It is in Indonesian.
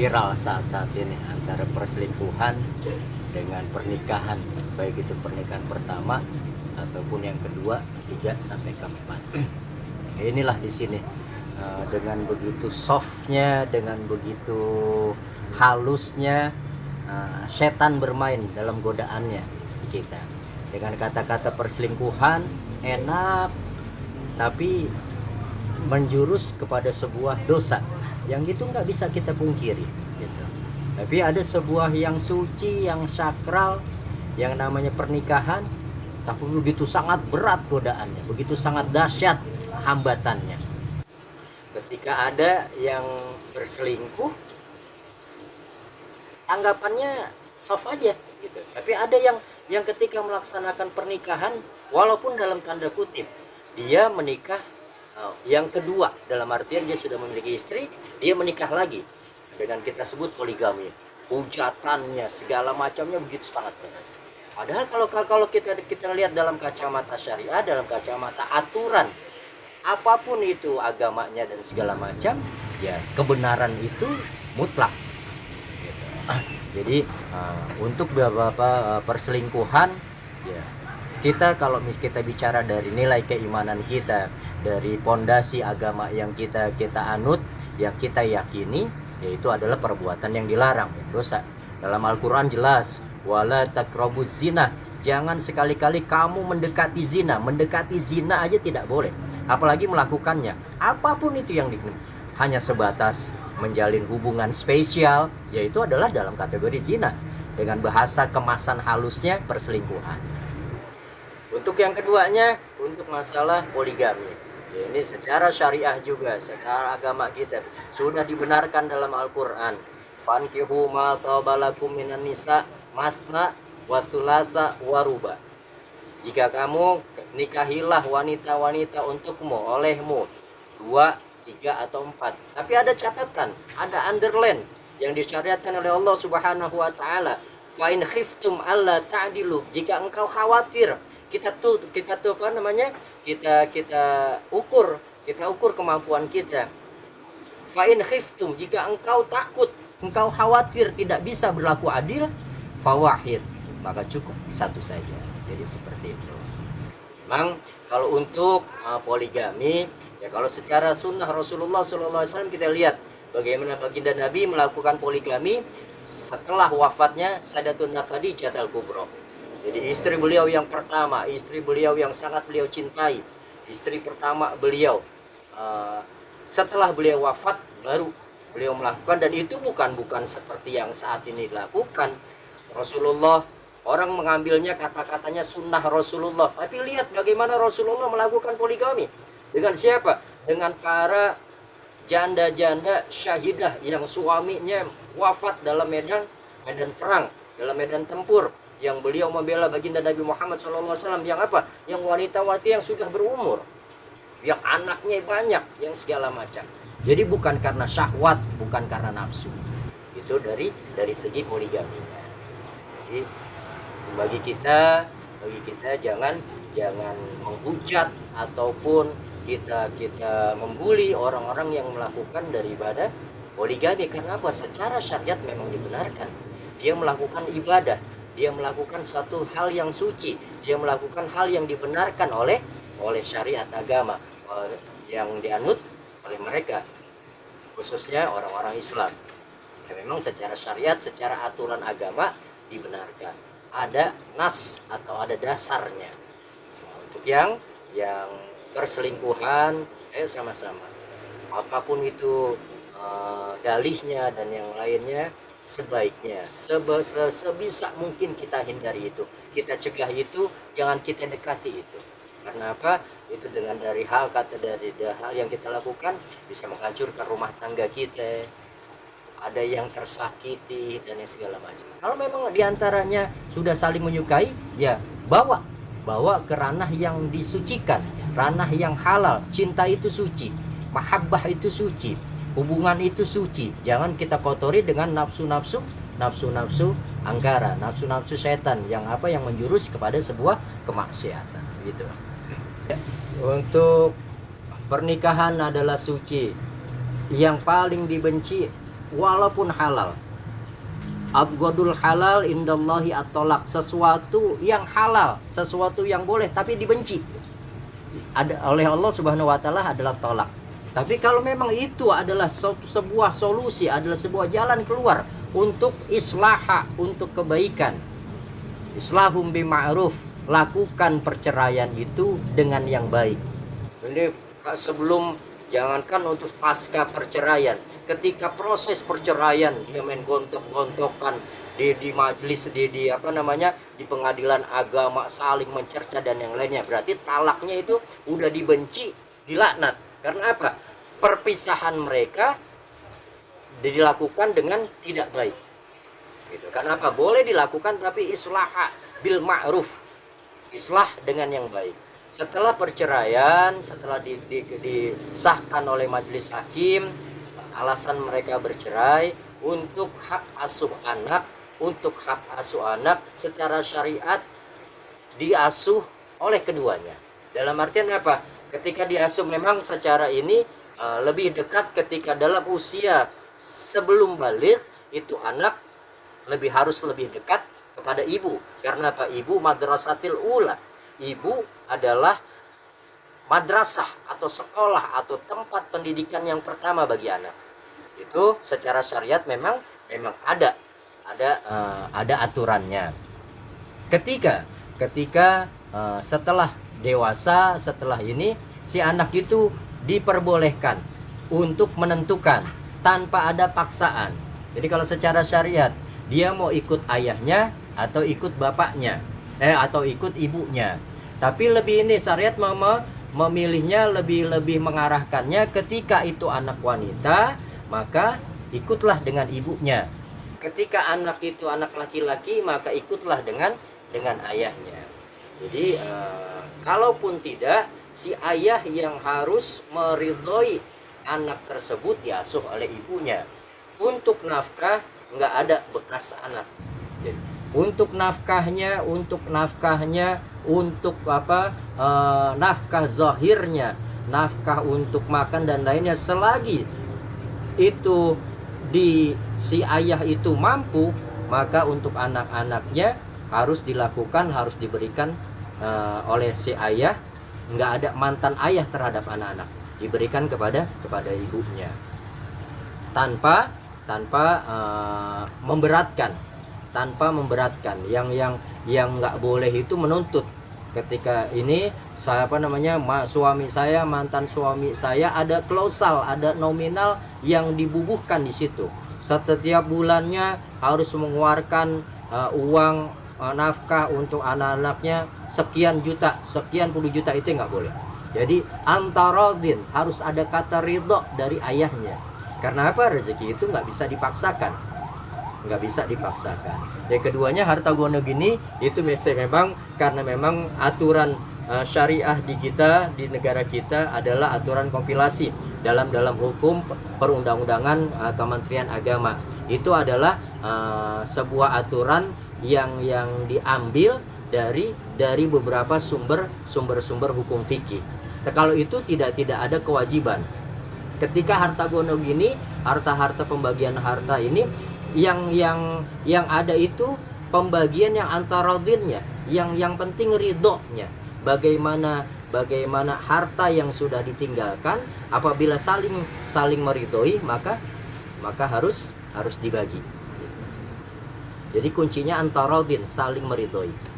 viral saat-saat ini antara perselingkuhan dengan pernikahan, baik itu pernikahan pertama ataupun yang kedua, ketiga sampai keempat. Inilah di sini dengan begitu softnya, dengan begitu halusnya setan bermain dalam godaannya kita. Dengan kata-kata perselingkuhan enak, tapi menjurus kepada sebuah dosa yang itu nggak bisa kita pungkiri gitu. Tapi ada sebuah yang suci, yang sakral, yang namanya pernikahan, tapi begitu sangat berat godaannya, begitu sangat dahsyat hambatannya. Ketika ada yang berselingkuh, tanggapannya soft aja gitu. Tapi ada yang ketika melaksanakan pernikahan, walaupun dalam tanda kutip dia menikah yang kedua, dalam artian dia sudah memiliki istri, dia menikah lagi, dengan kita sebut poligami. Hujatannya segala macamnya begitu sangat berat. Padahal kalau kita lihat dalam kacamata syariah, dalam kacamata aturan, apapun itu agamanya dan segala macam, ya kebenaran itu mutlak. Jadi untuk beberapa perselingkuhan, ya kita kalau kita bicara dari nilai keimanan kita, dari pondasi agama yang kita anut, yang kita yakini, yaitu adalah perbuatan yang dilarang, dosa. Dalam Al-Quran jelas, wala taqrabuz zina, jangan sekali-kali kamu mendekati zina. Mendekati zina aja tidak boleh, apalagi melakukannya. Apapun itu yang hanya sebatas menjalin hubungan spesial, yaitu adalah dalam kategori zina. Dengan bahasa kemasan halusnya perselingkuhan. Untuk yang keduanya, untuk masalah poligami, ya, ini secara syariah juga, secara agama kita sudah dibenarkan dalam Al-Quran. Fankihu ma tabalakum minan nisa masna wa thulatha wa ruba. Jika kamu nikahilah wanita-wanita untukmu, olehmu, 2, 3 atau 4. Tapi ada catatan, ada underline yang disyariatkan oleh Allah Subhanahu wa taala. Fa in khiftum alla ta'dilu, jika engkau khawatir, kita apa namanya? Kita ukur kemampuan kita. Fa in khiftum, jika engkau takut, engkau khawatir tidak bisa berlaku adil, fawahid, maka cukup satu saja. Jadi seperti itu. Memang kalau untuk poligami, ya kalau secara sunnah Rasulullah SAW kita lihat bagaimana baginda Nabi melakukan poligami setelah wafatnya Sayyidatuna Khadijah al-Kubra. Jadi istri beliau yang pertama, istri beliau yang sangat beliau cintai, istri pertama beliau. Setelah beliau wafat baru beliau melakukan, dan itu bukan seperti yang saat ini dilakukan. Rasulullah, orang mengambilnya kata-katanya sunnah Rasulullah, tapi lihat bagaimana Rasulullah melakukan poligami. Dengan siapa? Dengan para janda-janda syahidah yang suaminya wafat dalam medan perang, dalam medan tempur, yang beliau membela baginda Nabi Muhammad SAW, yang apa? Yang wanita-wanita yang sudah berumur, yang anaknya banyak, yang segala macam. Jadi bukan karena syahwat, bukan karena nafsu. Itu dari segi poligami. Jadi bagi kita jangan menghujat ataupun kita membuli orang-orang yang melakukan daripada poligami. Karena apa? Secara syariat memang dibenarkan. Dia melakukan ibadah, dia melakukan suatu hal yang suci, dia melakukan hal yang dibenarkan oleh syariat agama yang dianut oleh mereka, khususnya orang-orang Islam. Ya, memang secara syariat, secara aturan agama dibenarkan. Ada nas atau ada dasarnya. Nah, untuk yang berselingkuhan, sama-sama. Apapun itu dalihnya dan yang lainnya, sebaiknya sebisa mungkin kita hindari itu, kita cegah itu, jangan kita dekati itu. Karena apa? Itu dengan dari hal yang kita lakukan bisa menghancurkan rumah tangga kita, ada yang tersakiti dan yang segala macam. Kalau memang diantaranya sudah saling menyukai, ya bawa ke ranah yang disucikan, ranah yang halal. Cinta itu suci, mahabbah itu suci, hubungan itu suci. Jangan kita kotori dengan nafsu-nafsu angkara, nafsu-nafsu setan yang menjurus kepada sebuah kemaksiatan gitu. Untuk pernikahan adalah suci. Yang paling dibenci walaupun halal. Abghadul halal indallahi at-thalaq, sesuatu yang halal, sesuatu yang boleh tapi dibenci oleh Allah Subhanahu wa taala adalah tolak. Tapi kalau memang itu adalah sebuah solusi, adalah sebuah jalan keluar untuk islaha, untuk kebaikan, islahum bima'ruf, lakukan perceraian itu dengan yang baik. Ini sebelum, jangankan untuk pasca perceraian, ketika proses perceraian dia main gontok-gontokan di majelis, di apa namanya, di pengadilan agama, saling mencerca dan yang lainnya, berarti talaknya itu udah dibenci, dilaknat. Karena apa? Perpisahan mereka dilakukan dengan tidak baik. Gitu. Karena apa? Boleh dilakukan tapi islaha bil ma'ruf, islah dengan yang baik. Setelah perceraian, setelah disahkan oleh majelis hakim, alasan mereka bercerai untuk hak asuh anak, untuk hak asuh anak secara syariat diasuh oleh keduanya. Dalam artian apa? Ketika diasuh memang secara ini lebih dekat ketika dalam usia sebelum baligh, itu anak harus lebih dekat kepada ibu. Karena apa? Ibu madrasatil ula. Ibu adalah madrasah atau sekolah atau tempat pendidikan yang pertama bagi anak. Itu secara syariat memang ada aturannya. Ketika setelah dewasa, setelah ini si anak itu diperbolehkan untuk menentukan tanpa ada paksaan. Jadi kalau secara syariat dia mau ikut ayahnya atau ikut bapaknya, atau ikut ibunya. Tapi lebih ini syariat memilihnya lebih mengarahkannya ketika itu anak wanita, maka ikutlah dengan ibunya. Ketika anak itu anak laki-laki, maka ikutlah dengan ayahnya. Jadi kalaupun tidak, si ayah yang harus meridhoi anak tersebut diasuh oleh ibunya. Untuk nafkah nggak ada bekas anak. Jadi, untuk nafkahnya, untuk apa, nafkah zahirnya, nafkah untuk makan dan lainnya, selagi itu si ayah itu mampu, maka untuk anak-anaknya harus dilakukan, harus diberikan oleh si ayah. Nggak ada mantan ayah terhadap anak-anak, diberikan kepada ibunya tanpa memberatkan. Yang nggak boleh itu menuntut. Ketika ini suami saya, mantan suami saya, ada klausal, ada nominal yang dibubuhkan di situ. Setiap bulannya harus mengeluarkan uang nafkah untuk anak-anaknya sekian juta, sekian puluh juta, itu nggak boleh. Jadi antarodin, harus ada kata ridho dari ayahnya. Karena apa? Rezeki itu nggak bisa dipaksakan. Yang keduanya, harta gono gini itu memang karena memang aturan syariah di negara kita adalah aturan kompilasi dalam hukum perundang-undangan Kementerian Agama. Itu adalah sebuah aturan yang diambil dari beberapa sumber hukum fikih. Nah, kalau itu tidak ada kewajiban. Ketika harta gono gini, harta pembagian harta ini yang ada itu pembagian yang antarodinnya, yang penting ridhonya. Bagaimana harta yang sudah ditinggalkan, apabila saling meridhoi, maka harus dibagi. Jadi kuncinya antarodin, saling meridhoi.